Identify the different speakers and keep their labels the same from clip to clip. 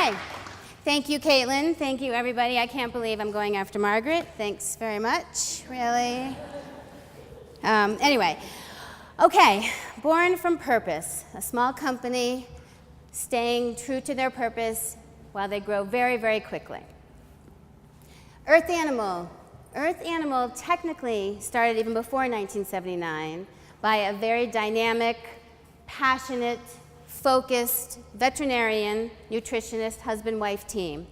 Speaker 1: Okay. Thank you, Caitlin. Thank you, everybody. I can't believe I'm going after Margaret. Thanks very much, really. Anyway, okay, born from purpose, a small company staying true to their purpose while they grow very, very quickly. Earth Animal. Earth Animal technically started even before 1979 by a very dynamic, passionate, focused veterinarian, nutritionist, husband-wife team.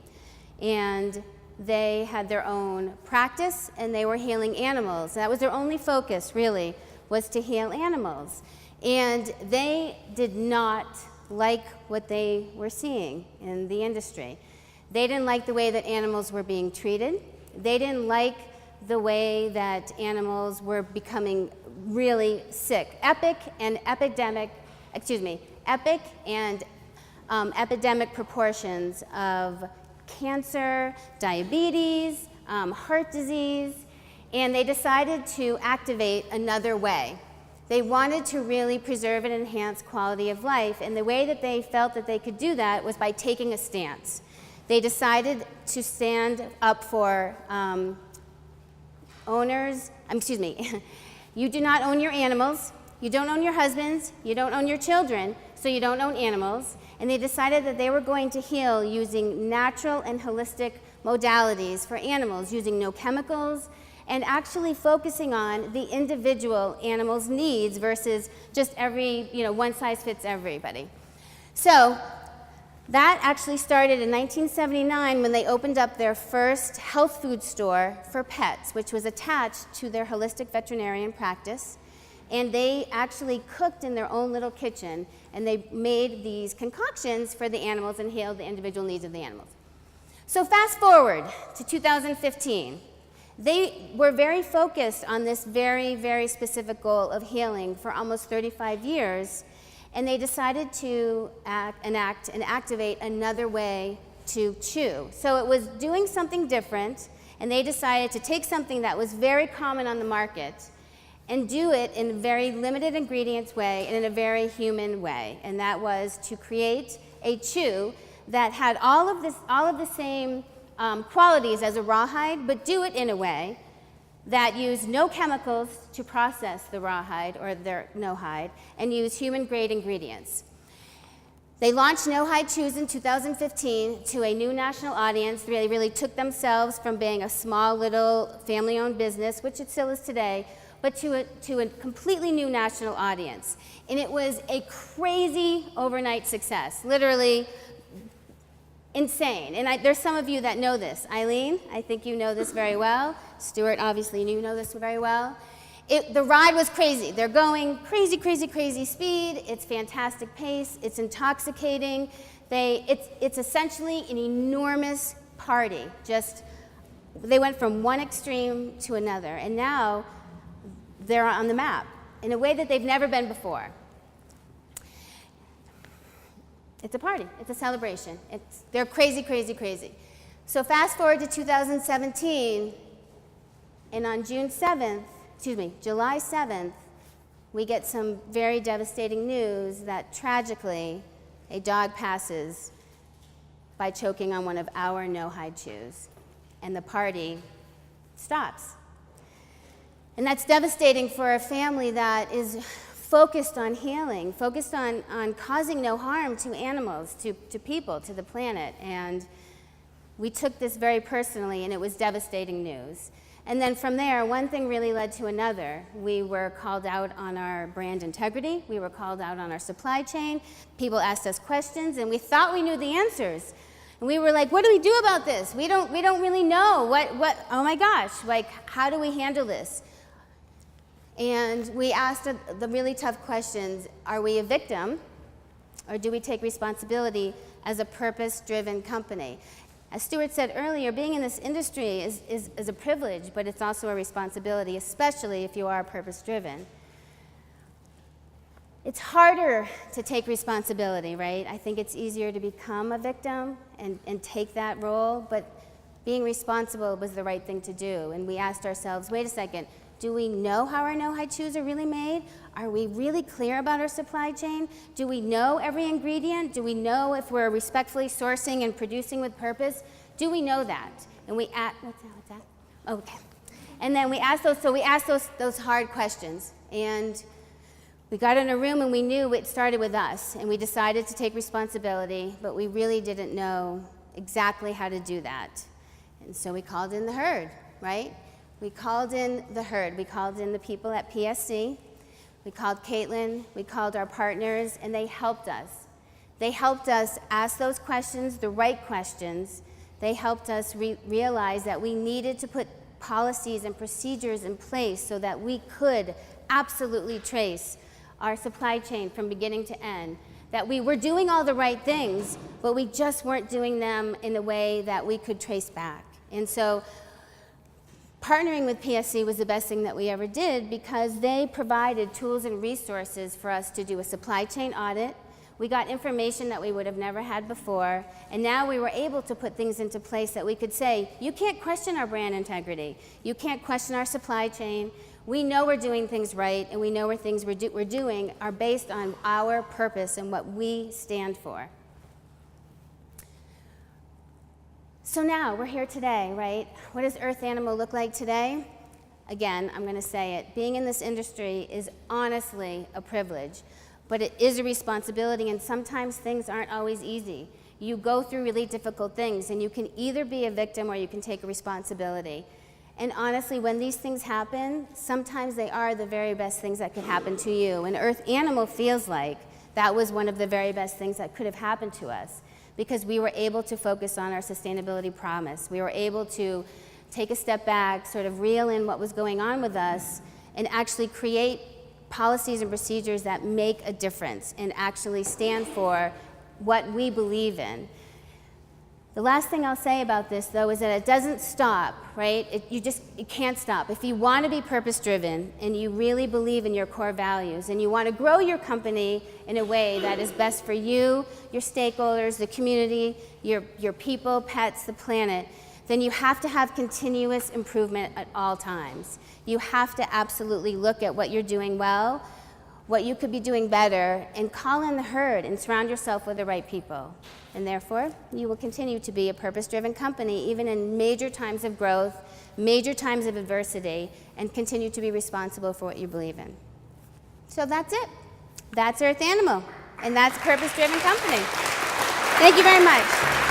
Speaker 1: And they had their own practice, and they were healing animals. That was their only focus, really, was to heal animals. And they did not like what they were seeing in the industry. They didn't like the way that animals were being treated. They didn't like the way that animals were becoming really sick. Epic and epidemic proportions of cancer, diabetes, heart disease, and they decided to activate another way. They wanted to really preserve and enhance quality of life, and the way that they felt that they could do that was by taking a stance. They decided to stand up for you do not own your animals, you don't own your husbands, you don't own your children, so you don't own animals. And they decided that they were going to heal using natural and holistic modalities for animals, using no chemicals, and actually focusing on the individual animal's needs versus just one size fits everybody. So that actually started in 1979 when they opened up their first health food store for pets, which was attached to their holistic veterinarian practice. And they actually cooked in their own little kitchen, and they made these concoctions for the animals and healed the individual needs of the animals. So fast forward to 2015. They were very focused on this very, very specific goal of healing for almost 35 years, and they decided to enact and activate another way to chew. So it was doing something different, and they decided to take something that was very common on the market and do it in a very limited ingredients way and in a very human way. And that was to create a chew that had all of the same qualities as a rawhide, but do it in a way that used no chemicals to process the rawhide or their Nohide and use human-grade ingredients. They launched Nohide Chews in 2015 to a new national audience. They really took themselves from being a small little family-owned business, which it still is today, but to a completely new national audience. And it was a crazy overnight success, literally insane. And there's some of you that know this. Eileen, I think you know this very well. Stuart, obviously, you know this very well. The ride was crazy. They're going crazy, crazy, crazy speed. It's fantastic pace. It's intoxicating. It's essentially an enormous party. They went from one extreme to another, and now they're on the map in a way that they've never been before. It's a party. It's a celebration. They're crazy, crazy, crazy. So fast forward to 2017, and on July 7th, we get some very devastating news that tragically a dog passes by choking on one of our Nohide Chews, and the party stops. And that's devastating for a family that is focused on healing, focused on causing no harm to animals, to people, to the planet. And we took this very personally, and it was devastating news. And then from there, one thing really led to another. We were called out on our brand integrity. We were called out on our supply chain. People asked us questions, and we thought we knew the answers. And we were like, what do we do about this? We don't really know. Oh my gosh, how do we handle this? And we asked the really tough questions: are we a victim, or do we take responsibility as a purpose-driven company? As Stuart said earlier, being in this industry is a privilege, but it's also a responsibility, especially if you are purpose-driven. It's harder to take responsibility, right? I think it's easier to become a victim and take that role, but being responsible was the right thing to do. And we asked ourselves, wait a second, Do we know how our Nohide Chews are really made? Are we really clear about our supply chain? Do we know every ingredient? Do we know if we're respectfully sourcing and producing with purpose? Do we know that? And we ask, what's that? Okay. And then we ask those hard questions. And we got in a room and we knew it started with us. And we decided to take responsibility, but we really didn't know exactly how to do that. And so we called in the herd, right? We called in the herd. We called in the people at PSC. We called Caitlin. We called our partners, and they helped us. They helped us ask those questions, the right questions. They helped us realize that we needed to put policies and procedures in place so that we could absolutely trace our supply chain from beginning to end. That we were doing all the right things, but we just weren't doing them in a way that we could trace back. And so partnering with PSC was the best thing that we ever did because they provided tools and resources for us to do a supply chain audit. We got information that we would have never had before, and now we were able to put things into place that we could say, you can't question our brand integrity. You can't question our supply chain. We know we're doing things right, and we know where things we're doing are based on our purpose and what we stand for. So now, we're here today, right? What does Earth Animal look like today? Again, I'm going to say it. Being in this industry is honestly a privilege, but it is a responsibility, and sometimes things aren't always easy. You go through really difficult things, and you can either be a victim or you can take a responsibility. And honestly, when these things happen, sometimes they are the very best things that could happen to you. And Earth Animal feels like that was one of the very best things that could have happened to us because we were able to focus on our sustainability promise. We were able to take a step back, sort of reel in what was going on with us, and actually create policies and procedures that make a difference and actually stand for what we believe in. The last thing I'll say about this, though, is that it doesn't stop, right? It can't stop. If you want to be purpose-driven and you really believe in your core values and you want to grow your company in a way that is best for you, your stakeholders, the community, your people, pets, the planet, then you have to have continuous improvement at all times. You have to absolutely look at what you're doing well, what you could be doing better, and call in the herd and surround yourself with the right people. And therefore, you will continue to be a purpose-driven company, even in major times of growth, major times of adversity, and continue to be responsible for what you believe in. So that's it. That's Earth Animal, and that's a purpose-driven company. Thank you very much.